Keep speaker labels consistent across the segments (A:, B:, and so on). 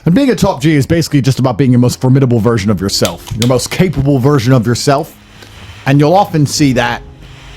A: And being a top G is basically just about being your most formidable version of yourself, your most capable version of yourself. And you'll often see that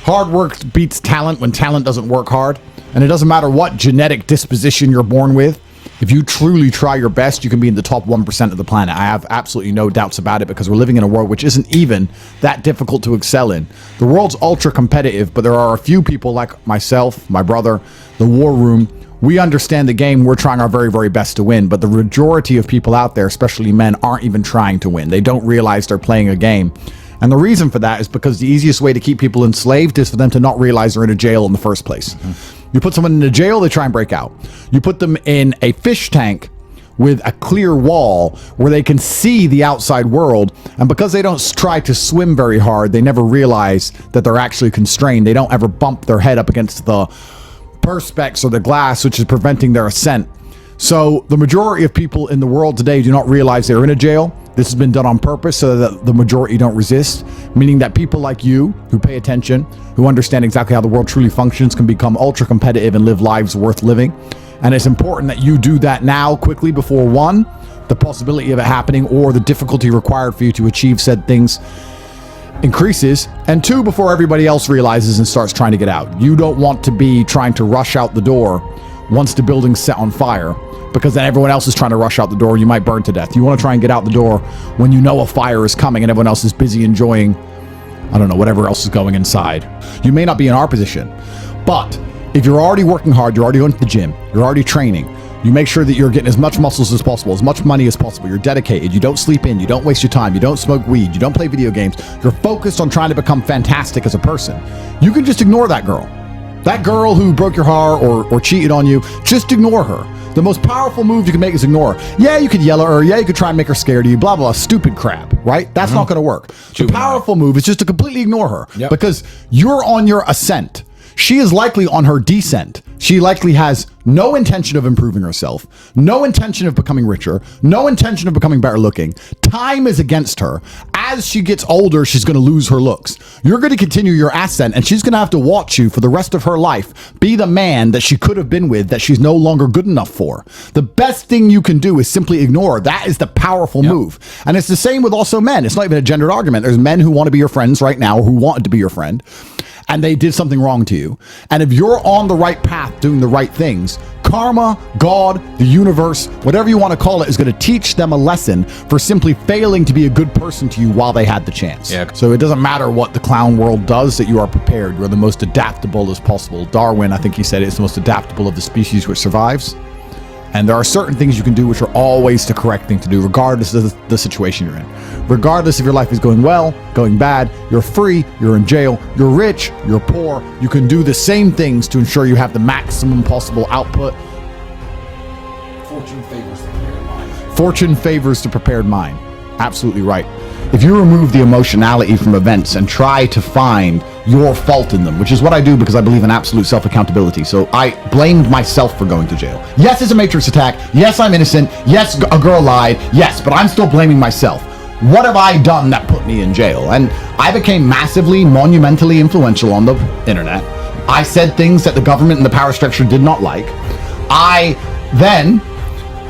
A: hard work beats talent when talent doesn't work hard. And it doesn't matter what genetic disposition you're born with. If you truly try your best, you can be in the top 1% of the planet. I have absolutely no doubts about it because we're living in a world which isn't even that difficult to excel in. The world's ultra competitive, but there are a few people like myself, my brother, the war room. We understand the game. We're trying our very, very best to win. But the majority of people out there, especially men, aren't even trying to win. They don't realize they're playing a game. And the reason for that is because the easiest way to keep people enslaved is for them to not realize they're in a jail in the first place. You put someone in a jail, they try and break out. You put them in a fish tank with a clear wall where they can see the outside world. And because they don't try to swim very hard, they never realize that they're actually constrained. They don't ever bump their head up against the perspex or the glass, which is preventing their ascent. So the majority of people in the world today do not realize they're in a jail. This has been done on purpose so that the majority don't resist, meaning that people like you who pay attention, who understand exactly how the world truly functions, can become ultra competitive and live lives worth living. And it's important that you do that now quickly before, one, the possibility of it happening or the difficulty required for you to achieve said things increases, and two, before everybody else realizes and starts trying to get out. You don't want to be trying to rush out the door once the building's set on fire, because then everyone else is trying to rush out the door. You might burn to death. You want to try and get out the door when you know a fire is coming and everyone else is busy enjoying, I don't know, whatever else is going inside. You may not be in our position, but if you're already working hard, you're already going to the gym, you're already training, you make sure that you're getting as much muscles as possible, as much money as possible, you're dedicated, you don't sleep in, you don't waste your time, you don't smoke weed, you don't play video games, you're focused on trying to become fantastic as a person, you can just ignore that girl. That girl who broke your heart or cheated on you, just ignore her. The most powerful move you can make is ignore her. Yeah, you could yell at her. Yeah, you could try and make her scared of you, blah, blah, stupid crap, right? That's not going to work. The powerful move is just to completely ignore her because you're on your ascent. She is likely on her descent. She likely has no intention of improving herself, no intention of becoming richer, no intention of becoming better looking. Time is against her. As she gets older, she's going to lose her looks. You're going to continue your ascent, and she's going to have to watch you for the rest of her life be the man that she could have been with that she's no longer good enough for. The best thing you can do is simply ignore her. That is the powerful move. And it's the same with also men. It's not even a gendered argument. There's men who want to be your friends right now or who wanted to be your friend, and they did something wrong to you. And if you're on the right path doing the right things, karma, God, the universe, whatever you want to call it, is going to teach them a lesson for simply failing to be a good person to you while they had the chance. Yeah. So it doesn't matter what the clown world does, that you are prepared. You're the most adaptable as possible. Darwin, I think he said, it's the most adaptable of the species which survives. And there are certain things you can do which are always the correct thing to do, regardless of the situation you're in. Regardless if your life is going well, going bad, you're free, you're in jail, you're rich, you're poor, you can do the same things to ensure you have the maximum possible output. Fortune favors the prepared mind. Fortune favors the prepared mind. Absolutely right. If you remove the emotionality from events and try to find your fault in them, which is what I do because I believe in absolute self-accountability. So I blamed myself for going to jail. Yes, it's a matrix attack. Yes, I'm innocent. Yes, a girl lied. Yes, but I'm still blaming myself. What have I done that put me in jail? And I became massively, monumentally influential on the internet. I said things that the government and the power structure did not like. I then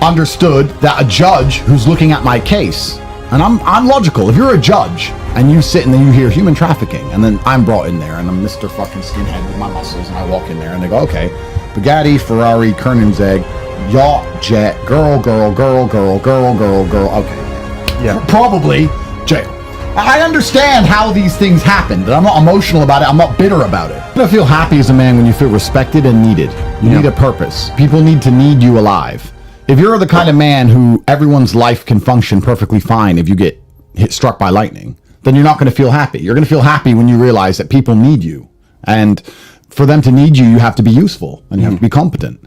A: understood that a judge who's looking at my case, and I'm logical. If you're a judge and you sit and then you hear human trafficking, and then I'm brought in there and I'm Mr. fucking skinhead with my muscles, and I walk in there and they go, okay, Bugatti, Ferrari, Koenigsegg, yacht, jet, girl, okay. Yeah. Probably jail. I understand how these things happened, and I'm not emotional about it. I'm not bitter about it. You feel happy as a man when you feel respected and needed. You need a purpose. People need to need you alive. If you're the kind of man who everyone's life can function perfectly fine if you get struck by lightning, then you're not going to feel happy. You're going to feel happy when you realize that people need you. And for them to need you, you have to be useful and you have to be competent.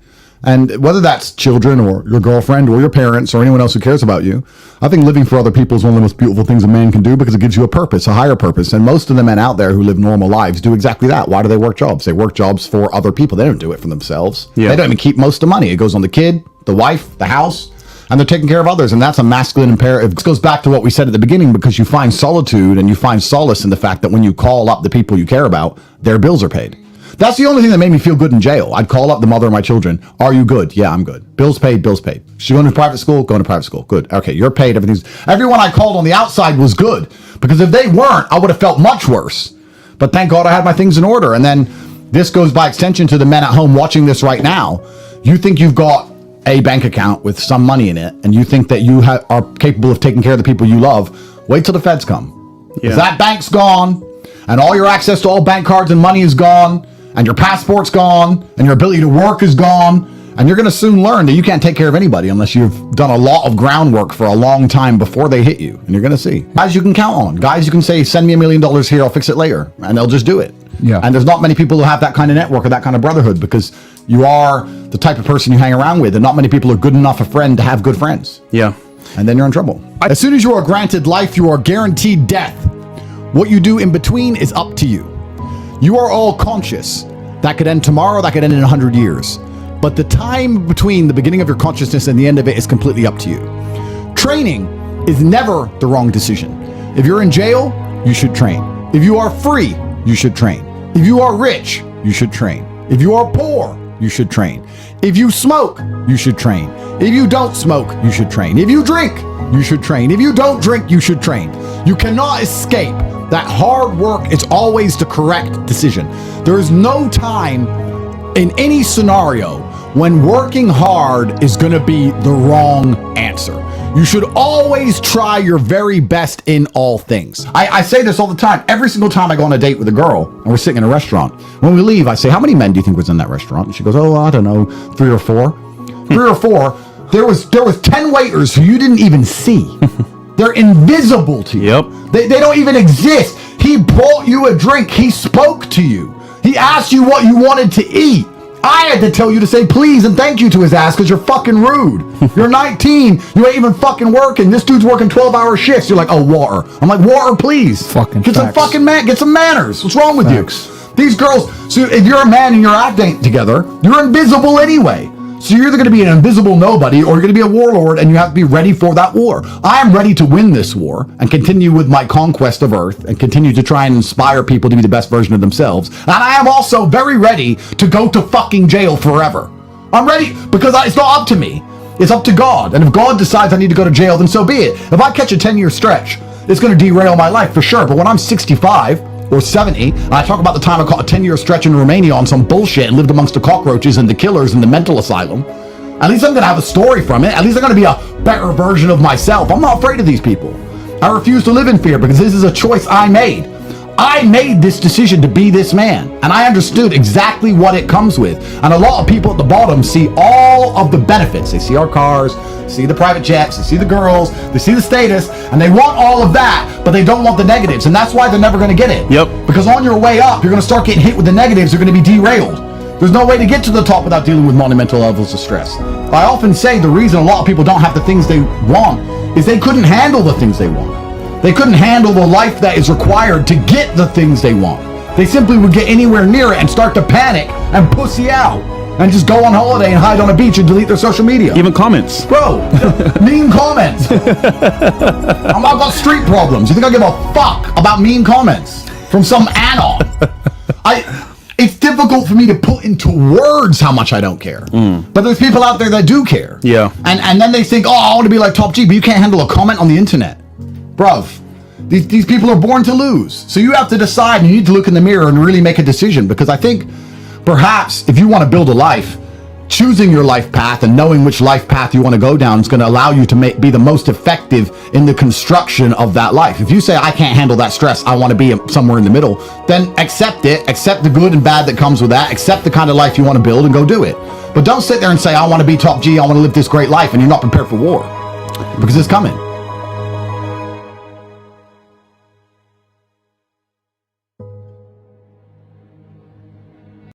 A: And whether that's children or your girlfriend or your parents or anyone else who cares about you, I think living for other people is one of the most beautiful things a man can do because it gives you a purpose, a higher purpose. And most of the men out there who live normal lives do exactly that. Why do they work jobs? They work jobs for other people. They don't do it for themselves. Yeah. They don't even keep most of the money. It goes on the kid, the wife, the house, and they're taking care of others. And that's a masculine imperative. This goes back to what we said at the beginning, because you find solitude and you find solace in the fact that when you call up the people you care about, their bills are paid. That's the only thing that made me feel good in jail. I'd call up the mother of my children. Are you good? Yeah, I'm good. Bills paid, bills paid. She going to private school? Going to private school. Good. Okay, you're paid. Everyone I called on the outside was good. Because if they weren't, I would have felt much worse. But thank God I had my things in order. And then this goes by extension to the men at home watching this right now. You think you've got a bank account with some money in it, and you think that you are capable of taking care of the people you love. Wait till the feds come. If that bank's gone, and all your access to all bank cards and money is gone, and your passport's gone, and your ability to work is gone, and you're going to soon learn that you can't take care of anybody unless you've done a lot of groundwork for a long time before they hit you. And you're going to see. Guys you can count on. Guys you can say, send me $1 million here, I'll fix it later. And they'll just do it.
B: Yeah.
A: And there's not many people who have that kind of network or that kind of brotherhood, because you are the type of person you hang around with, and not many people are good enough a friend to have good friends.
B: Yeah.
A: And then you're in trouble. As soon as you are granted life, you are guaranteed death. What you do in between is up to you. You are all conscious. That could end tomorrow, that could end in 100 years. But the time between the beginning of your consciousness and the end of it is completely up to you. Training is never the wrong decision. If you're in jail, you should train. If you are free, you should train. If you are rich, you should train. If you are poor, you should train. If you smoke, you should train. If you don't smoke, you should train. If you drink, you should train. If you don't drink, you should train. You cannot escape that hard work is always the correct decision. There is no time in any scenario when working hard is going to be the wrong answer. You should always try your very best in all things. I say this all the time. Every single time I go on a date with a girl and we're sitting in a restaurant, when we leave, I say, how many men do you think was in that restaurant? And she goes, oh, I don't know, 3 or 4. 3 or 4. There was 10 waiters who you didn't even see. They're invisible to you.
B: Yep.
A: They don't even exist. He brought you a drink. He spoke to you. He asked you what you wanted to eat. I had to tell you to say please and thank you to his ass because you're fucking rude. You're 19. You ain't even fucking working. This dude's working 12-hour shifts. You're like, oh, water. I'm like, water, please.
B: Fucking
A: Get
B: facts.
A: get some manners. What's wrong with
B: Facts.
A: you? These girls, so if you're a man and your act ain't together, you're invisible anyway. So you're either going to be an invisible nobody or you're going to be a warlord, and you have to be ready for that war. I am ready to win this war and continue with my conquest of Earth and continue to try and inspire people to be the best version of themselves. And I am also very ready to go to fucking jail forever. I'm ready because it's not up to me. It's up to God. And if God decides I need to go to jail, then so be it. If I catch a 10-year stretch, it's going to derail my life for sure. But when I'm 65... or 70, and I talk about the time I caught a 10-year stretch in Romania on some bullshit and lived amongst the cockroaches and the killers in the mental asylum, at least I'm going to have a story from it. At least I'm going to be a better version of myself. I'm not afraid of these people. I refuse to live in fear because this is a choice I made. I made this decision to be this man, and I understood exactly what it comes with. And a lot of people at the bottom see all of the benefits. They see our cars, see the private jets, they see the girls, they see the status, and they want all of that, but they don't want the negatives, and that's why they're never going to get it.
B: Yep.
A: Because on your way up, you're going to start getting hit with the negatives. You're going to be derailed. There's no way to get to the top without dealing with monumental levels of stress. I often say the reason a lot of people don't have the things they want is they couldn't handle the things they want. They couldn't handle the life that is required to get the things they want. They simply would get anywhere near it and start to panic and pussy out and just go on holiday and hide on a beach and delete their social media.
B: Even comments.
A: Bro, mean comments. I've got street problems. You think I give a fuck about mean comments from some anon? It's difficult for me to put into words how much I don't care. But there's people out there that do care.
B: Yeah.
A: And then they think, oh, I want to be like Top G, but you can't handle a comment on the internet. Bruv, these people are born to lose. So you have to decide, and you need to look in the mirror and really make a decision, because I think perhaps if you want to build a life, choosing your life path and knowing which life path you want to go down is going to allow you to be the most effective in the construction of that life. If you say, I can't handle that stress, I want to be somewhere in the middle, then accept it, accept the good and bad that comes with that, accept the kind of life you want to build and go do it. But don't sit there and say, I want to be Top G, I want to live this great life, and you're not prepared for war, because it's coming.